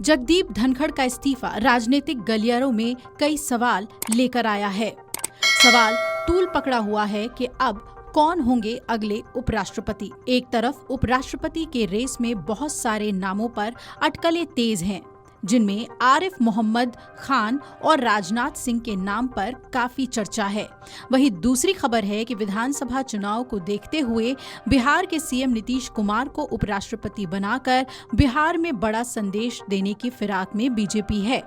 जगदीप धनखड़ का इस्तीफा राजनीतिक गलियारों में कई सवाल लेकर आया है। सवाल तूल पकड़ा हुआ है कि अब कौन होंगे अगले उपराष्ट्रपति। एक तरफ उपराष्ट्रपति के रेस में बहुत सारे नामों पर अटकलें तेज हैं, जिनमें आरिफ मोहम्मद खान और राजनाथ सिंह के नाम पर काफी चर्चा है। वहीं दूसरी खबर है कि विधानसभा चुनाव को देखते हुए बिहार के सीएम नीतीश कुमार को उपराष्ट्रपति बनाकर बिहार में बड़ा संदेश देने की फिराक में बीजेपी है।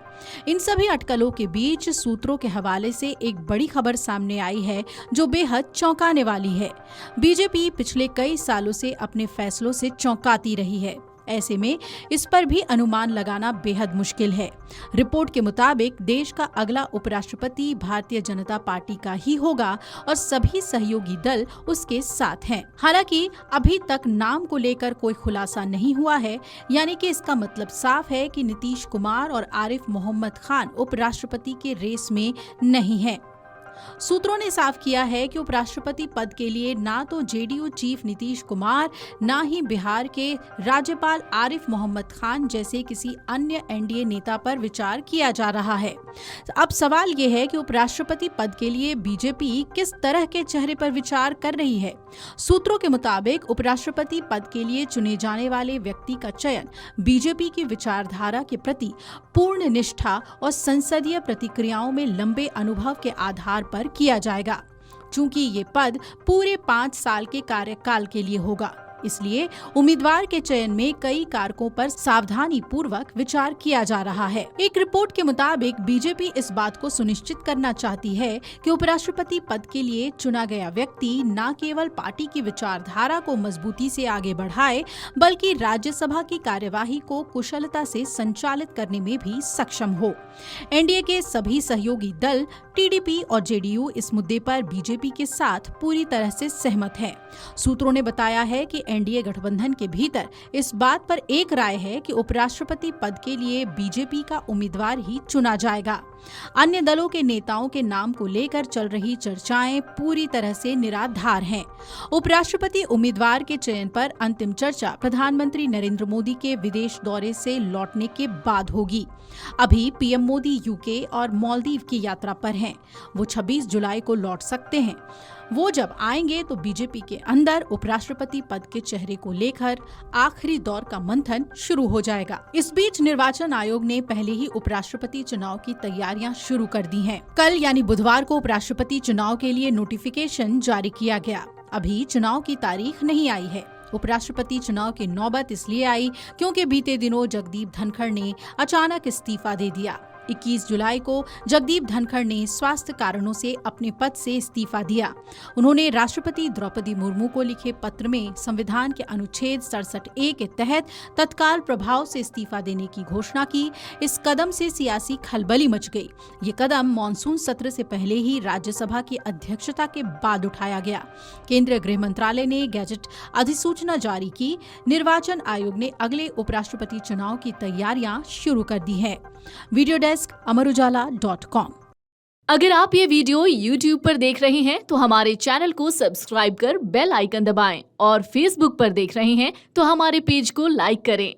इन सभी अटकलों के बीच सूत्रों के हवाले से एक बड़ी खबर सामने आई है जो बेहद चौंकाने वाली है। बीजेपी पिछले कई सालों से अपने फैसलों से चौंकाती रही है। ऐसे में इस पर भी अनुमान लगाना बेहद मुश्किल है। रिपोर्ट के मुताबिक देश का अगला उपराष्ट्रपति भारतीय जनता पार्टी का ही होगा और सभी सहयोगी दल उसके साथ हैं। हालांकि अभी तक नाम को लेकर कोई खुलासा नहीं हुआ है, यानी कि इसका मतलब साफ है कि नीतीश कुमार और आरिफ मोहम्मद खान उपराष्ट्रपति के रेस में नहीं हैं। सूत्रों ने साफ किया है कि उपराष्ट्रपति पद के लिए ना तो जेडीयू चीफ नीतीश कुमार, ना ही बिहार के राज्यपाल आरिफ मोहम्मद खान जैसे किसी अन्य एनडीए नेता पर विचार किया जा रहा है। अब सवाल ये है कि उपराष्ट्रपति पद के लिए बीजेपी किस तरह के चेहरे पर विचार कर रही है। सूत्रों के मुताबिक उपराष्ट्रपति पद के लिए चुने जाने वाले व्यक्ति का चयन बीजेपी की विचारधारा के प्रति पूर्ण निष्ठा और संसदीय प्रतिक्रियाओं में लंबे अनुभव के आधार पर किया जाएगा। चूंकि ये पद पूरे 5 साल के कार्यकाल के लिए होगा, इसलिए उम्मीदवार के चयन में कई कारकों पर सावधानी पूर्वक विचार किया जा रहा है। एक रिपोर्ट के मुताबिक बीजेपी इस बात को सुनिश्चित करना चाहती है कि उपराष्ट्रपति पद के लिए चुना गया व्यक्ति न केवल पार्टी की विचारधारा को मजबूती से आगे बढ़ाए, बल्कि राज्यसभा की कार्यवाही को कुशलता से संचालित करने में भी सक्षम हो। एनडीए के सभी सहयोगी दल टीडीपी और जेडीयू इस मुद्दे पर बीजेपी के साथ पूरी तरह से सहमत हैं। सूत्रों ने बताया है कि एनडीए गठबंधन के भीतर इस बात पर एक राय है कि उपराष्ट्रपति पद के लिए बीजेपी का उम्मीदवार ही चुना जाएगा। अन्य दलों के नेताओं के नाम को लेकर चल रही चर्चाएं पूरी तरह से निराधार हैं। उपराष्ट्रपति उम्मीदवार के चयन पर अंतिम चर्चा प्रधानमंत्री नरेंद्र मोदी के विदेश दौरे से लौटने के बाद होगी। अभी पीएम मोदी यूके और मालदीव की यात्रा पर हैं। वो 26 जुलाई को लौट सकते हैं। वो जब आएंगे तो बीजेपी के अंदर उपराष्ट्रपति पद के चेहरे को लेकर आखिरी दौर का मंथन शुरू हो जाएगा। इस बीच निर्वाचन आयोग ने पहले ही उपराष्ट्रपति चुनाव की तैयारियां शुरू कर दी हैं। कल यानी बुधवार को उपराष्ट्रपति चुनाव के लिए नोटिफिकेशन जारी किया गया। अभी चुनाव की तारीख नहीं आई है। उपराष्ट्रपति चुनाव की नौबत इसलिए आई क्योंकि बीते दिनों जगदीप धनखड़ ने अचानक इस्तीफा दे दिया। 21 जुलाई को जगदीप धनखड़ ने स्वास्थ्य कारणों से अपने पद से इस्तीफा दिया। उन्होंने राष्ट्रपति द्रौपदी मुर्मू को लिखे पत्र में संविधान के अनुच्छेद 67A के तहत तत्काल प्रभाव से इस्तीफा देने की घोषणा की। इस कदम से सियासी खलबली मच गई। ये कदम मानसून सत्र से पहले ही राज्यसभा की अध्यक्षता के बाद उठाया गया। केंद्रीय गृह मंत्रालय ने गैजेट अधिसूचना जारी की। निर्वाचन आयोग ने अगले उपराष्ट्रपति चुनाव की तैयारियां शुरू कर दी है। Video desk amarujala.com। अगर आप ये वीडियो YouTube पर देख रहे हैं तो हमारे चैनल को सब्सक्राइब कर बेल आइकन दबाएं और Facebook पर देख रहे हैं तो हमारे पेज को लाइक करें।